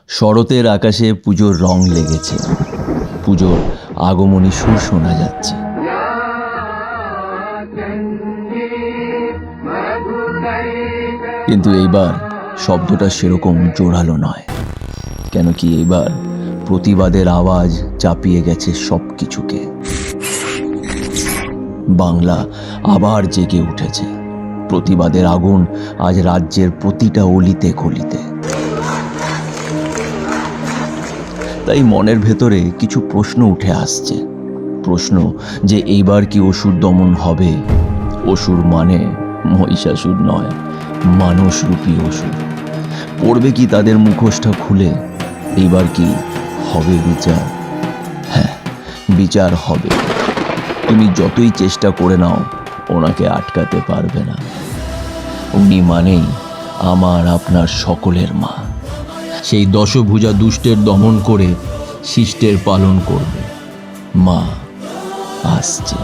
শরতের আকাশে পুজোর রং লেগেছে, পুজোর আগমনী সুর শোনা যাচ্ছে। কিন্তু এইবার শব্দটা সেরকম জোরালো নয়। কেন কি এইবার প্রতিবাদের আওয়াজ চাপিয়ে গেছে সবকিছুকে। বাংলা আবার জেগে উঠেছে। প্রতিবাদের আগুন আজ রাজ্যের প্রতিটা অলিতে গলিতে। তাই মনের ভেতরে কিছু প্রশ্ন উঠে আসছে। প্রশ্ন যে এইবার কি অসুর দমন হবে? অসুর মানে মহিষাসুর নয়, মানুষরূপী অসুর। পড়বে কি তাদের মুখোশটা খুলে? এইবার কি হবে বিচার? হ্যাঁ, বিচার হবে। তুমি যতই চেষ্টা করে নাও, ওনাকে আটকাতে পারবে না। উনি মানেই আমার আপনার সকলের মা। সেই দশভুজা দুষ্টের দমন করে শিষ্টের পালন করবে। মা আসছে।